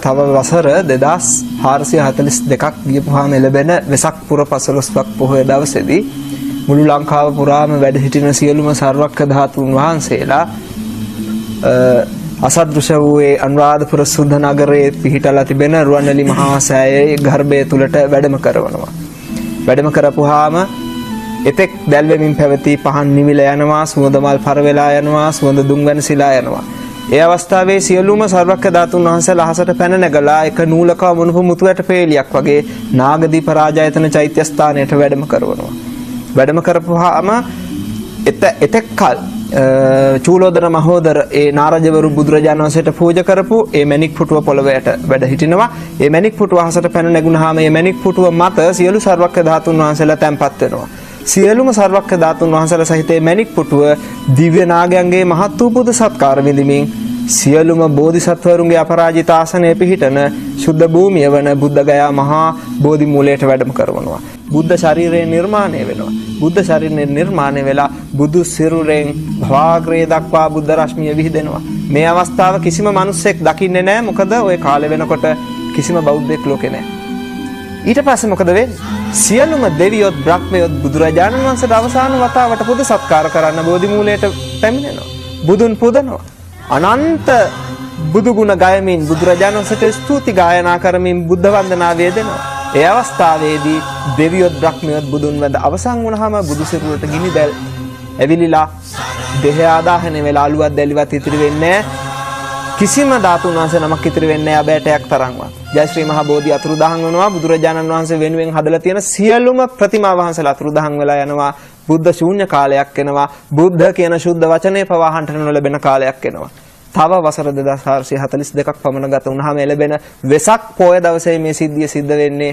තව වසර 2442ක් ගියපුවාම ලැබෙන වෙසක් පුර 15ක් පොහොය දවසේදී මුළු ලංකාව පුරාම වැඩ සිටින සියලුම සර්වක්‍ර ධාතුන් වහන්සේලා අසදෘශ්‍ය වූ අනුරාධපුර සුද්ධ නගරයේ පිහිටලා තිබෙන රුවන්වැලි මහා සෑයේ ගර්භය තුලට වැඩම කරවනවා. වැඩම කරපුවාම එතෙක් දැල්වෙමින් පැවති පහන් නිවිල යනවා, සුවඳ මල් පරවෙලා යනවා, සුවඳ දුම් වෙනසිලා යනවා. ඒ අවස්ථාවේ සියලුම සර්වක්‍ර ධාතුන් වහන්සේලා අහසට පැන නැගලා එක නූලක වුණපු මුතු ඇට පේලියක් වගේ නාගදීප රාජායතන චෛත්‍ය ස්ථානයට වැඩම කරවනවා. වැඩම කරපුවාම එතෙක් කල චූලෝදර මහෝදර ඒ නාරජවරු බුදුරජාණන් වහන්සේට පූජා කරපු ඒ මණික් පුටුව පොළවයට වැඩ හිටිනවා. ඒ මණික් පුටුව අහසට පැන නැගුණාම ඒ මණික් පුටුව මත සියලු සර්වක්‍ර ධාතුන් වහන්සේලා තැන්පත් වෙනවා. සියලුම සර්වක්‍ර ධාතුන් වහන්සේලා සහිත මණික් පුටුව දිව්‍ය නාගයන්ගේ මහත් වූ පුද සත්කාර විඳිමින් සියලුම බෝධිසත්වරුන්ගේ අපරාජිත ආසනයේ පිහිටන ශුද්ධ භූමිය වන බුද්ධගයා මහා බෝධි මූලයට වැඩම කරවනවා. බුද්ධ ශරීරය නිර්මාණය වෙනවා. බුද්ධ ශරීරය නිර්මාණය වෙලා බුදු සිරුරෙන් භවාග්‍රය දක්වා බුද්ධ රශ්මිය විහිදෙනවා. මේ අවස්ථාව කිසිම මිනිසෙක් දකින්නේ නැහැ. මොකද ওই කාලේ වෙනකොට කිසිම බෞද්ධෙක් ලෝකේ නැහැ. ඊට පස්සේ මොකද වෙන්නේ? සියලුම දෙවියොත් බ්‍රහ්මයොත් බුදුරජාණන් වහන්සේට අවසාන වතාවට පුද සත්කාර කරන්න බෝධි මූලයට පැමිණෙනවා. බුදුන් පුදනවා. අනන්ත බුදු ගුණ ගයමින් බුදුරජාණන් වහන්සේට ස්තුති ගායනා කරමින් බුද්ධ වන්දනා වේදෙනවා. ඒ අවස්ථාවේදී දෙවියොත් බ්‍රහ්මයොත් බුදුන් වැඳ අවසන් වුණාම බුදු සිරුරට ගිනි දැල් ඇවිලිලා දෙහ ආදාහන වෙලා අලුවත් දැලිවත් ඉතිරි වෙන්නේ කිසිම ධාතුන් වහන්සේ නමක් ඉතිරි වෙන්නේ අබෑටයක් තරම්වත්. ජය ශ්‍රී මහා බෝධි අතුරුදහන් වෙනවා. බුදුරජාණන් වහන්සේ වෙනුවෙන් හදලා තියෙන සියලුම ප්‍රතිමා වහන්සේලා අතුරුදහන් වෙලා යනවා. බුද්ධ ශූන්‍ය කාලයක් එනවා. බුද්ධ කියන ශුද්ධ වචනේ පවාහන්ට නොලැබෙන කාලයක් එනවා. තව වසර 2442ක් පමණ ගත වුණාම ලැබෙන වෙසක් පොය දවසේ මේ සිද්ධිය සිද්ධ වෙන්නේ.